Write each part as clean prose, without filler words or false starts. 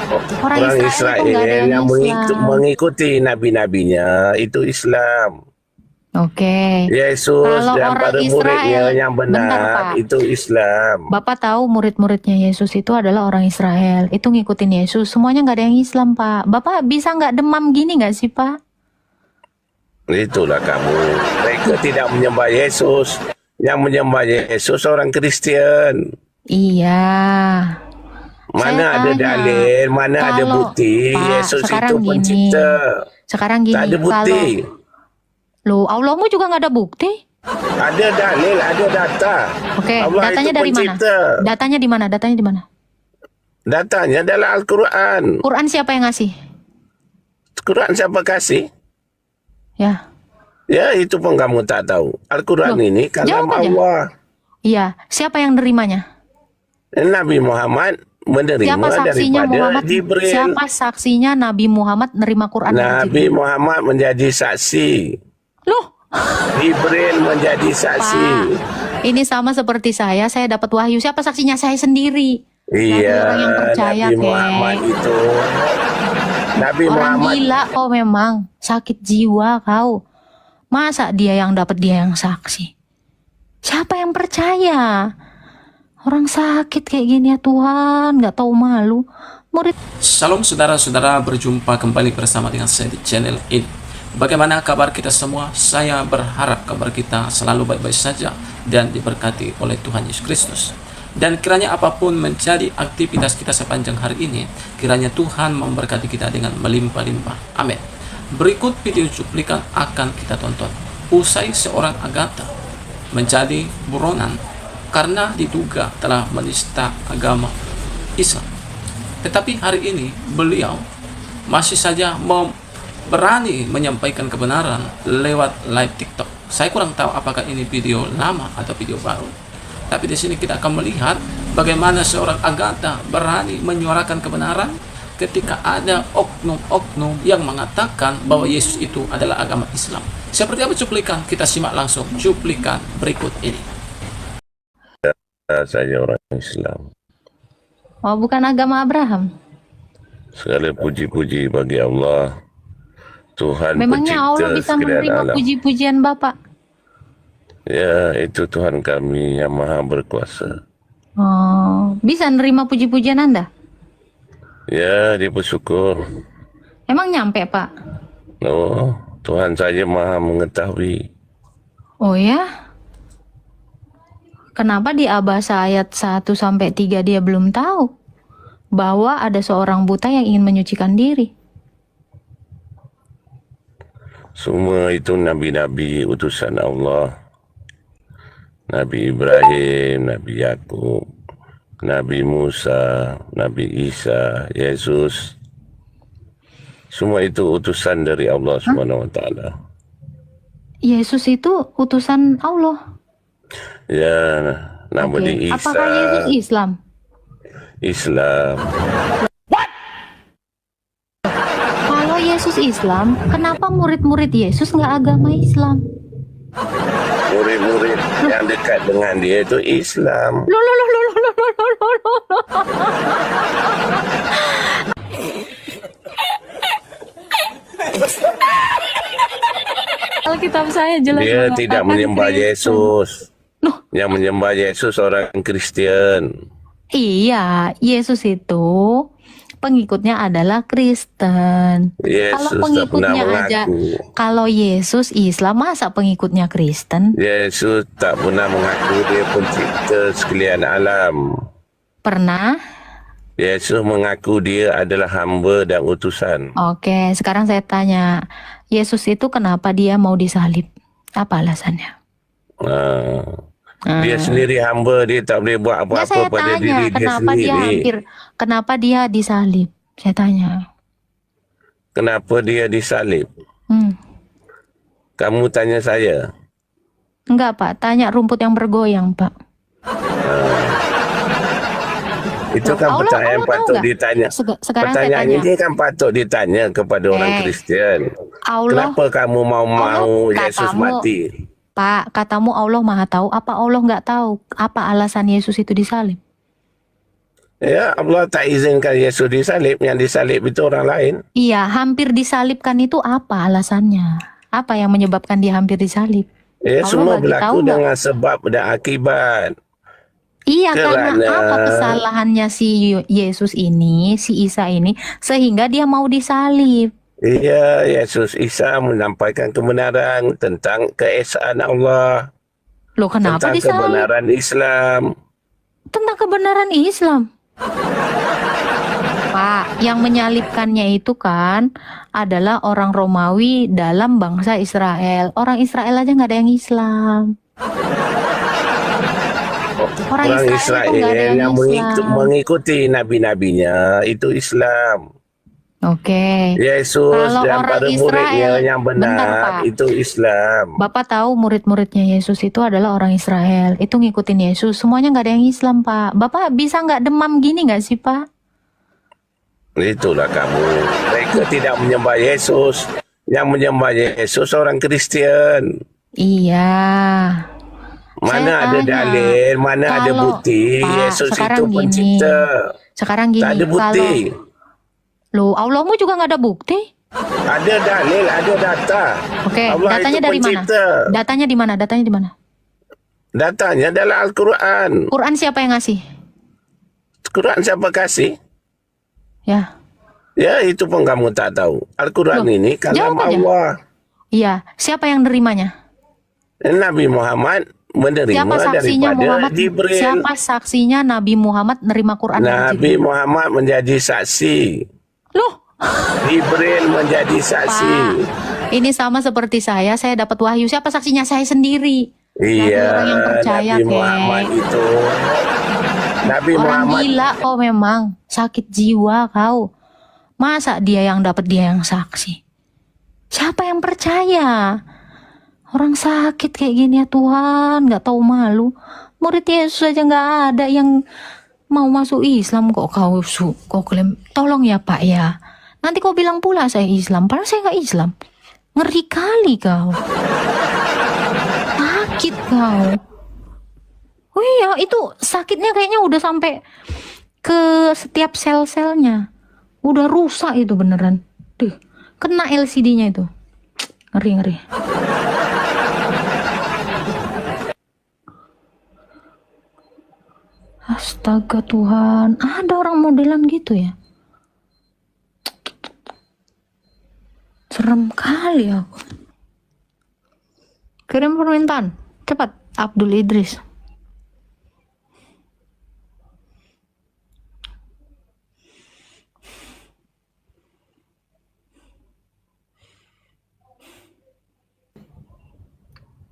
Orang Orang Israel itu nggak ada Israel yang yang Islam. mengikuti nabi-nabinya itu Islam. Oke. Yesus Kalau dan orang para muridnya Israel, yang bentar benar Pak. itu Islam. Bapak tahu murid-muridnya Yesus itu adalah orang Israel. Itu ngikutin Yesus. Semuanya nggak ada yang Islam, Pak. Bapak bisa nggak demam gini nggak sih, Pak? Itulah kamu. Mereka tidak menyembah Yesus. Yang menyembah Yesus orang Kristen. Iya. Saya Mana ada tanya, dalil, mana ada kalau bukti Pak, Yesus itu sekarang pencipta. Tak ada kalau bukti. lo Allahmu juga nggak ada bukti? Ada dalil, ada data. Oke, Allah itu datanya dari mana? pencipta. Datanya di mana? Datanya di mana? Datanya dalam Al-Quran. Quran siapa yang ngasih? Quran siapa kasih? Ya. Ya, itu pun kamu tak tahu. Al-Quran Loh, ini kalam jawab aja. Allah. Iya, siapa yang nerimanya? Nabi Muhammad menerima Siapa saksinya daripada Muhammad? Jibril. Siapa saksinya Nabi Muhammad nerima Quran dari Nabi Jibril? Muhammad menjadi saksi. Loh, Jibril menjadi saksi. Pak, ini sama seperti saya dapat wahyu. Siapa saksinya? Saya sendiri. Nyari Iya, orang yang percaya, Nabi Muhammad itu. Nabi Orang Muhammad gila kau memang, sakit jiwa kau. Masa dia yang dapat, dia yang saksi? Siapa yang percaya? Orang sakit kayak gini ya Tuhan, nggak tahu malu. Murid. Shalom saudara-saudara, berjumpa kembali bersama dengan saya di channel ini. Bagaimana kabar kita semua? Saya berharap kabar kita selalu baik-baik saja dan diberkati oleh Tuhan Yesus Kristus. Dan kiranya apapun menjadi aktivitas kita sepanjang hari ini, kiranya Tuhan memberkati kita dengan melimpah-limpah. Amin. Berikut video cuplikan akan kita tonton. Usai seorang Agatha menjadi buronan karena diduga telah menista agama Islam. Tetapi hari ini beliau masih saja berani menyampaikan kebenaran lewat live TikTok. Saya kurang tahu apakah ini video lama atau video baru. Tapi di sini kita akan melihat bagaimana seorang Agatha berani menyuarakan kebenaran ketika ada oknum-oknum yang mengatakan bahwa Yesus itu adalah agama Islam. Seperti apa cuplikan? Kita simak langsung cuplikan berikut ini. saya orang Islam. Oh, bukan agama Abraham. Segala puji-puji bagi Allah, Tuhan Memangnya pencipta Allah bisa sekalian menerima alam. puji-pujian Bapak? Ya, itu Tuhan kami yang maha berkuasa. Oh, bisa nerima puji-pujian Anda? Ya, dia bersyukur. Emang nyampe, Pak? Oh, Tuhan saja maha mengetahui. Oh ya? Kenapa di Abasa ayat 1-3 dia belum tahu bahwa ada seorang buta yang ingin menyucikan diri? Semua itu nabi-nabi utusan Allah. Nabi Ibrahim, Nabi Yakub, Nabi Musa, Nabi Isa, Yesus. Semua itu utusan dari Allah Subhanahu wa taala. Yesus itu utusan Allah. Ya, nama dia Isa. Apakah Yesus Islam? Islam. Kalau Yesus Islam, kenapa murid-murid Yesus nggak agama Islam? Murid-murid yang dekat dengan dia itu Islam. Loh. Alkitab saya jelas Dia mengatakan tidak menyembah Kristen. Yesus. Loh, Yang menyembah Yesus orang Kristen. iya, Yesus itu pengikutnya adalah Kristen. Yesus Kalau tak pernah pengikutnya aja, mengaku. kalau Yesus Islam, masa pengikutnya Kristen? Yesus tak pernah mengaku dia pencipta sekalian alam. Pernah? Yesus mengaku dia adalah hamba dan utusan. Oke, sekarang saya tanya, Yesus itu kenapa dia mau disalib? Apa alasannya? Dia sendiri hamba, dia tak boleh buat Ya, apa-apa saya pada tanya, diri dia sendiri. kenapa dia disalib? Saya tanya. Kenapa dia disalib? Kamu tanya saya. Enggak, Pak. Tanya rumput yang bergoyang, Pak. Itu kan Allah pertanyaan tahu patut nggak? ditanya. Sekarang saya Pertanyaan tanya. ini kan patut ditanya kepada orang Kristen. Allah, Kenapa kamu mau Yesus katamu, mati? Pak, katamu Allah Maha tahu. Apa Allah nggak tahu? Apa alasan Yesus itu disalib? Ya, Allah tak izinkan Yesus disalib. Yang disalib itu orang lain. Iya, hampir disalibkan itu apa alasannya? Apa yang menyebabkan dia hampir disalib? Ya, Allah semua bagi berlaku tahu nggak? dengan sebab dan akibat. Iya, karena Kerana apa kesalahannya si Yesus ini, si Isa ini, sehingga dia mau disalib. ya, Yesus Isa menyampaikan kebenaran tentang keesaan Allah, Loh, kenapa tentang disalib? kebenaran Islam. Tentang kebenaran Islam. Pak, yang menyalibkannya itu kan adalah orang Romawi dalam bangsa Israel. Orang Israel aja nggak ada yang Islam. Orang Orang Israel itu nggak ada Israel yang yang Islam. mengikuti nabi-nabinya itu Islam. Oke. Yesus Kalau dan orang para muridnya Israel, yang bentar, benar Pak. itu Islam. Bapak tahu murid-muridnya Yesus itu adalah orang Israel. Itu ngikutin Yesus. Semuanya nggak ada yang Islam, Pak. Bapak bisa nggak demam gini nggak sih, Pak? Itulah kamu. Mereka tidak menyembah Yesus. Yang menyembah Yesus orang Kristen. Iya. Mana Saya ada tanya, dalil, mana ada kalau- bukti Pak, Yesus itu sekarang gini. pencipta. Sekarang gini, Tak ada bukti. Loh, Allahmu juga nggak ada bukti? Ada dalil, ada data. Oke, Allah datanya itu dari mana? pencipta. Datanya di mana? Datanya di mana? Datanya dalam Al-Quran. Quran siapa yang ngasih? Quran siapa kasih? Ya. Ya, itu pun kamu tak tahu. Al-Quran Loh, ini kalam jawab aja. Allah. Iya, siapa yang nerimanya? Nabi Muhammad menerima Siapa saksinya daripada Muhammad? Jibril. Siapa saksinya Nabi Muhammad nerima Quran dari Nabi Jibril? Muhammad menjadi saksi. Loh, Jibril menjadi saksi. Pak, ini sama seperti saya dapat wahyu. Siapa saksinya? Saya sendiri. Iya, orang yang percaya, Nabi Kek. Muhammad itu. Nabi Orang Muhammad gila kau memang, sakit jiwa kau. Masa dia yang dapat dia yang saksi? Siapa yang percaya? Orang sakit kayak gini ya Tuhan, nggak tahu malu. Murid Yesus aja nggak ada yang mau masuk Islam kok kau klaim. Tolong ya Pak ya. Nanti kau bilang pula saya Islam, padahal saya nggak Islam. Ngeri kali kau. Sakit kau. Oh iya, itu sakitnya kayaknya udah sampai ke setiap sel-selnya. Udah rusak itu beneran. Duh, kena LCD-nya itu. Ngeri-ngeri. Astaga Tuhan, ada orang modelan gitu ya? Serem kali aku. Kirim permintaan, cepat, Abdul Idris.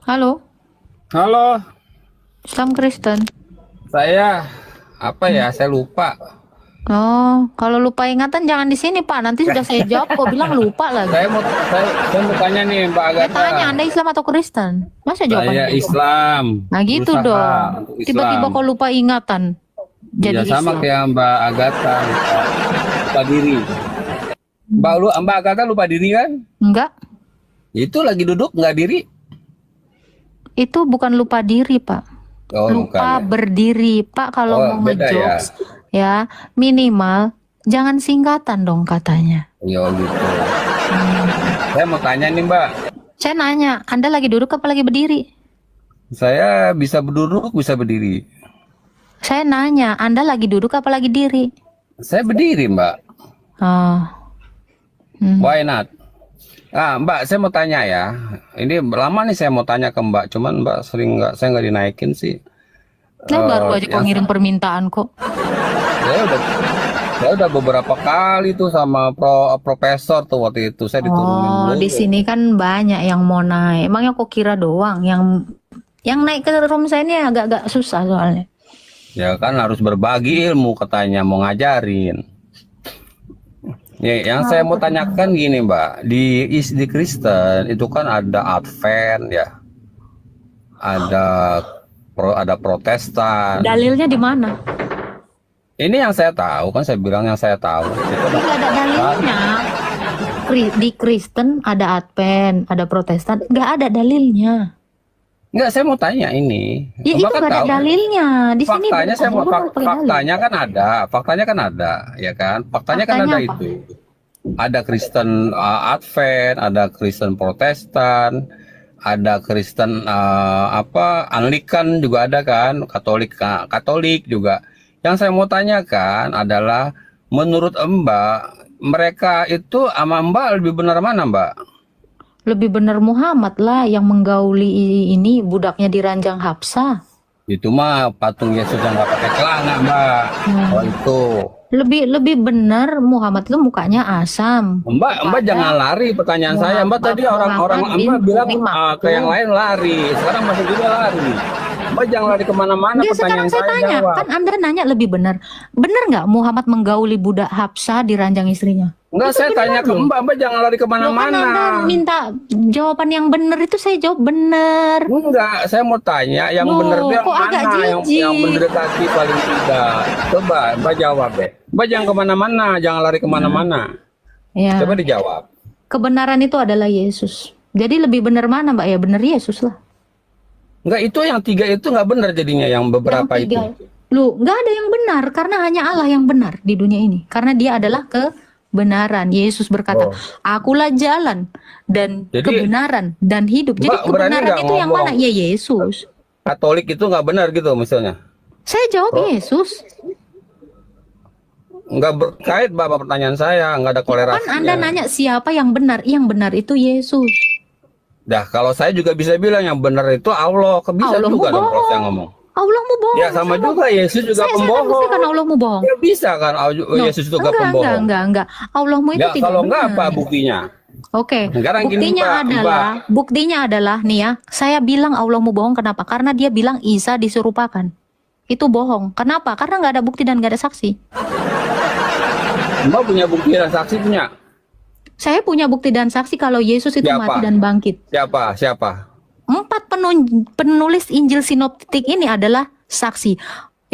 Halo, Halo, Islam Kristen. saya saya lupa. Oh, kalau lupa ingatan jangan di sini Pak. Nanti sudah saya jawab kok bilang lupa lagi. Saya mau tanya nih Mbak Saya Agatha. tanya Anda Islam atau Kristen? Masa Saya jawabannya gitu? Islam. Nah gitu Berusaha dong. untuk Tiba-tiba Islam. kok lupa ingatan. Jadi Ya sama Islam. kayak Mbak Agatha lupa diri. Mbak Agatha lupa diri kan? Enggak, Itu lagi duduk nggak diri? itu bukan lupa diri Pak. Oh, Lupa bukan. Ya. berdiri Pak. Kalau Oh, mau beda ngejokes ya minimal jangan singkatan dong katanya. Ya gitu. Saya mau tanya nih Mbak. Saya nanya, Anda lagi duduk apa lagi berdiri? Saya bisa duduk, bisa berdiri. Saya nanya, Anda lagi duduk apa lagi diri? Saya berdiri Mbak. Oh. Why not? Ah, Mbak, saya mau tanya ya. Ini lama nih saya mau tanya ke Mbak, cuman Mbak saya nggak dinaikin sih. Nah, baru aja kok ngirim permintaan kok. Saya udah beberapa kali tuh sama profesor tuh waktu itu saya diturunin Oh, dulu. di sini kan banyak yang mau naik. Emangnya kok kira doang yang naik ke room saya ini agak-agak susah soalnya. Ya kan harus berbagi ilmu katanya mau ngajarin. Ya, yang saya mau tanyakan gini Mbak, di Kristen itu kan ada Advent ya, ada Protestan. Dalilnya di mana? Ini yang saya tahu kan saya bilang yang saya tahu. Itu Tidak ada dalilnya. Di Kristen ada Advent, ada Protestan, nggak ada dalilnya. Enggak, saya mau tanya ini. Ya itu Mbak kan gak ada tahu. dalilnya. Di sini Faktanya saya mau Bible pakai dalil. faktanya kan ada, ya kan? Faktanya kan Faktanya ada apa? itu. Ada Kristen Advent, ada Kristen Protestan, ada Kristen Anglikan juga ada kan, Katolik juga. Yang saya mau tanyakan adalah menurut Mbak, mereka itu sama Mbak lebih benar mana, Mbak? Lebih benar Muhammad lah yang menggauli ini budaknya di ranjang Hafsah. Itu mah patung Yesus yang nggak pakai celana, Mbak. Oh itu. Lebih benar Muhammad itu mukanya asam. Mbak jangan lari pertanyaan saya. Mbak tadi orang-orang Mbak bilang ke yang lain lari. Sekarang masih juga lari. Mbak jangan lari kemana-mana. Dia Pertanyaan sekarang saya tanya, jawab. kan Anda nanya lebih benar. Benar nggak Muhammad menggauli budak Hafsah di ranjang istrinya? Enggak, Itu saya benar tanya ke loh. Mbak jangan lari Loh, kan kemana-mana. Anda minta jawaban yang benar itu saya jawab benar. Enggak, saya mau tanya yang Loh, benar itu yang kok agak mana? jijik? Yang mendekati paling tidak. Coba Mbak jawab deh. Mbak jangan kemana-mana, jangan lari kemana-mana. Ya. Coba dijawab. Kebenaran itu adalah Yesus. Jadi lebih benar mana Mbak? Ya benar Yesus lah. Enggak, itu yang 3 itu nggak benar jadinya, yang beberapa Yang itu. 3. Lu nggak ada yang benar karena hanya Allah yang benar di dunia ini. Karena Dia adalah kebenaran. Yesus berkata, "Akulah jalan dan Jadi, kebenaran dan hidup." Jadi Mbak, berani kebenaran nggak itu yang ngomong? mana? Ya Yesus. Katolik itu nggak benar gitu misalnya. Saya jawab Yesus. Nggak berkait Bapak pertanyaan saya, nggak ada Kan kolerasinya. Anda nanya siapa yang benar? Yang benar itu Yesus. Dah, kalau saya juga bisa bilang yang benar itu Allah. Bisa Allah juga mu dong kalau saya bohong. ngomong. Allah mu bohong. Ya sama juga, Yesus juga Saya pembohong. buktikan Allah mu bohong. Ya bisa kan, No, Yesus juga pembohong. enggak. Allahmu itu Ya tidak kalau benar. nggak apa buktinya? Oke, Sekarang gini, buktinya adalah nih ya, saya bilang Allahmu bohong kenapa? Karena dia bilang Isa diserupakan. Itu bohong. Kenapa? Karena nggak ada bukti dan nggak ada saksi. Mbak punya bukti dan saksi punya? Saya punya bukti dan saksi kalau Yesus itu Siapa? mati dan bangkit. Siapa? 4 penulis Injil sinoptik ini adalah saksi.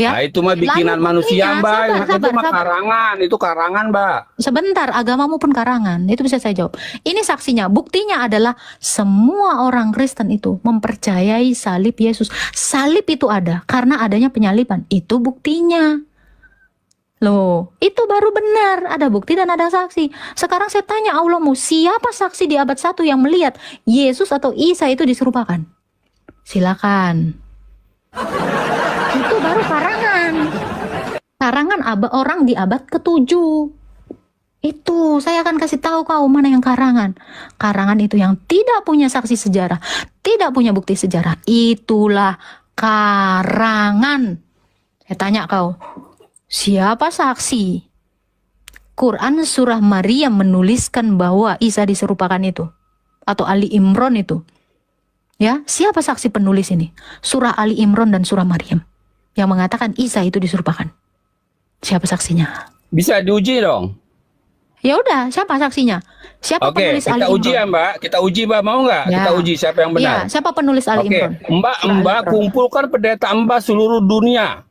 Ya. Nah, itu mah bikinan Lalu manusia, buktinya, Mbak. sabar. Itu mah karangan, itu karangan, Mbak. Sebentar, agamamu pun karangan. Itu bisa saya jawab. Ini saksinya. Buktinya adalah semua orang Kristen itu mempercayai salib Yesus. Salib itu ada karena adanya penyaliban. Itu buktinya. Loh, itu baru benar. Ada bukti dan ada saksi. Sekarang saya tanya Allahmu, siapa saksi di abad 1 yang melihat Yesus atau Isa itu diserupakan? Silakan. Itu baru karangan. Karangan orang di abad ke-7. Itu saya akan kasih tahu kau mana yang karangan. Karangan itu yang tidak punya saksi sejarah, tidak punya bukti sejarah. Itulah karangan. Saya tanya kau, siapa saksi? Quran surah Maryam menuliskan bahwa Isa diserupakan itu, atau Ali Imran itu. Ya, siapa saksi penulis ini? Surah Ali Imran dan surah Maryam yang mengatakan Isa itu diserupakan. Siapa saksinya? Bisa diuji dong. Ya udah, siapa saksinya? Siapa Oke, penulis Ali kita Imran? uji ya, Mbak. Kita uji, Mbak. Mau nggak? Ya. Kita uji siapa yang benar. Ya, siapa penulis Ali Oke, Imran? Mbak kumpulkan pendeta Mbak seluruh dunia.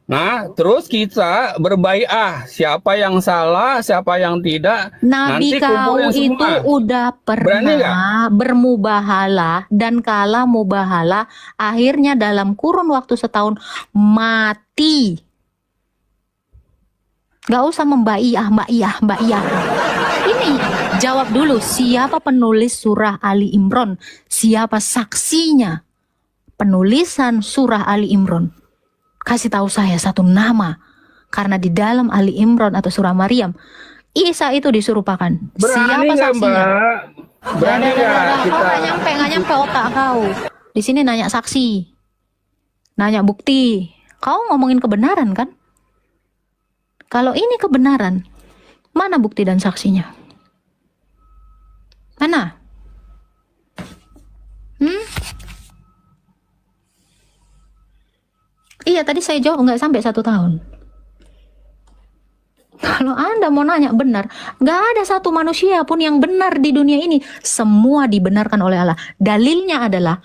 Nah, terus kita berbaiah siapa yang salah, siapa yang tidak. Nabi Nanti kau kumpulin itu semua. udah Berani nggak? pernah bermubahalah dan kala mubahalah akhirnya dalam kurun waktu setahun mati. Gak usah mbak iya. Ini jawab dulu, siapa penulis surah Ali Imran? Siapa saksinya penulisan surah Ali Imran? Kasih tahu saya satu nama. Karena di dalam Ali Imran atau surah Maryam, Isa itu diserupakan. Berani Siapa nggak, saksinya? Mbak? Berani nggak kita? Nggak nyampe otak kau. Di sini nanya saksi, nanya bukti. Kau ngomongin kebenaran kan? Kalau ini kebenaran, mana bukti dan saksinya? Mana? Iya, tadi saya jawab nggak sampai 1 tahun. Kalau Anda mau nanya benar, nggak ada satu manusia pun yang benar di dunia ini. Semua dibenarkan oleh Allah. Dalilnya adalah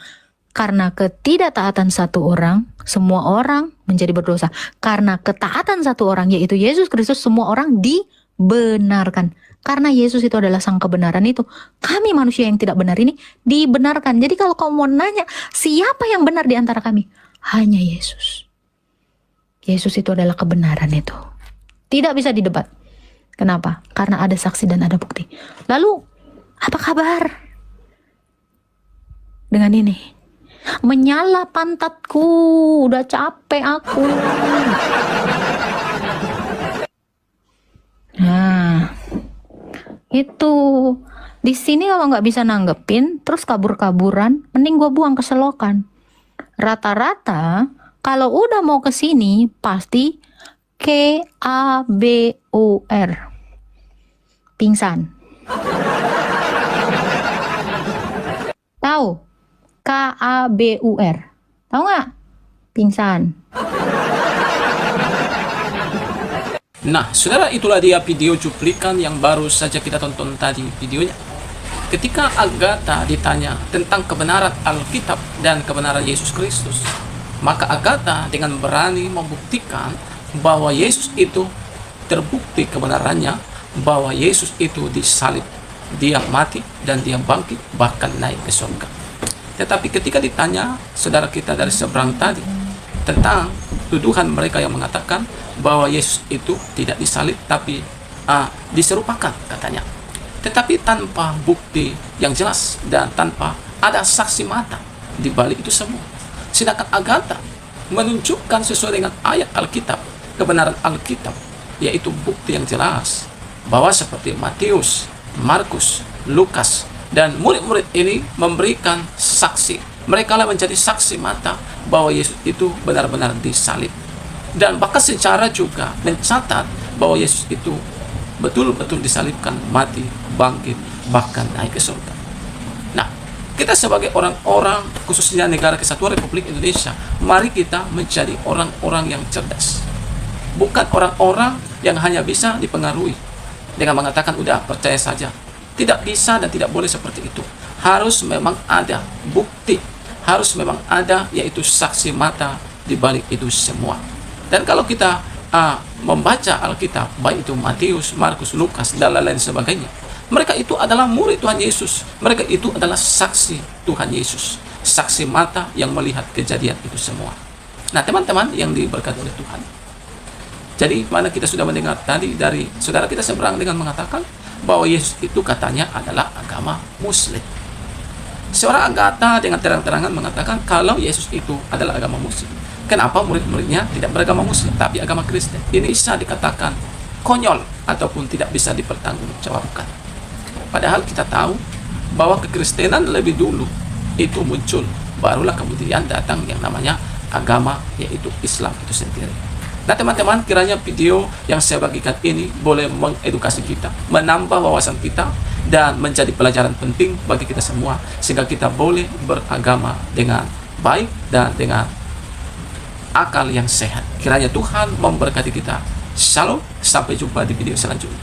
karena ketidaktaatan satu orang, semua orang menjadi berdosa. Karena ketaatan satu orang, yaitu Yesus Kristus, semua orang dibenarkan. Karena Yesus itu adalah sang kebenaran itu. Kami manusia yang tidak benar ini dibenarkan. Jadi kalau kamu mau nanya, siapa yang benar di antara kami? Hanya Yesus. Yesus itu adalah kebenaran itu. Tidak bisa didebat. Kenapa? Karena ada saksi dan ada bukti. Lalu, apa kabar dengan ini? Menyala pantatku, udah capek aku. Nah, itu di sini kalau nggak bisa nanggepin, terus kabur-kaburan, mending gue buang ke selokan. Rata-rata kalau udah mau ke sini pasti KABUR, pingsan. Tahu? KABUR, tahu nggak? Pingsan. Nah, saudara, itulah dia video cuplikan yang baru saja kita tonton tadi videonya. Ketika Agatha ditanya tentang kebenaran Alkitab dan kebenaran Yesus Kristus, maka Agatha dengan berani membuktikan bahwa Yesus itu terbukti kebenarannya, bahwa Yesus itu disalib, dia mati dan dia bangkit bahkan naik ke surga. Tetapi ketika ditanya saudara kita dari seberang tadi tentang tuduhan mereka yang mengatakan bahwa Yesus itu tidak disalib tapi diserupakan katanya, tetapi tanpa bukti yang jelas dan tanpa ada saksi mata di balik itu semua. Sedangkan Agatha menunjukkan sesuai dengan ayat Alkitab, kebenaran Alkitab, yaitu bukti yang jelas bahwa seperti Matius, Markus, Lukas dan murid-murid ini memberikan saksi. Mereka lah menjadi saksi mata bahwa Yesus itu benar-benar disalib. Dan bahkan secara juga mencatat bahwa Yesus itu betul-betul disalibkan, mati, bangkit, bahkan naik ke surga. Nah, kita sebagai orang-orang, khususnya negara Kesatuan Republik Indonesia, mari kita menjadi orang-orang yang cerdas. Bukan orang-orang yang hanya bisa dipengaruhi dengan mengatakan, udah percaya saja. Tidak bisa dan tidak boleh seperti itu. Harus memang ada bukti. Harus memang ada, yaitu saksi mata di balik itu semua. Dan kalau kita membaca Alkitab, baik itu Matius, Markus, Lukas, dan lain-lain sebagainya, mereka itu adalah murid Tuhan Yesus. Mereka itu adalah saksi Tuhan Yesus. Saksi mata yang melihat kejadian itu semua. Nah, teman-teman yang diberkati oleh Tuhan. Jadi, mana kita sudah mendengar tadi dari saudara kita seberang dengan mengatakan bahwa Yesus itu katanya adalah agama Muslim. Seorang Agatha dengan terang-terangan mengatakan kalau Yesus itu adalah agama Muslim. Kenapa murid-muridnya tidak beragama Muslim tapi agama Kristen? Ini bisa dikatakan konyol ataupun tidak bisa dipertanggungjawabkan. Padahal kita tahu bahwa kekristenan lebih dulu itu muncul, barulah kemudian datang yang namanya agama, yaitu Islam itu sendiri. Nah teman-teman, kiranya video yang saya bagikan ini boleh mengedukasi kita, menambah wawasan kita, dan menjadi pelajaran penting bagi kita semua, sehingga kita boleh beragama dengan baik dan dengan akal yang sehat. Kiranya Tuhan memberkati kita. Shalom, sampai jumpa di video selanjutnya.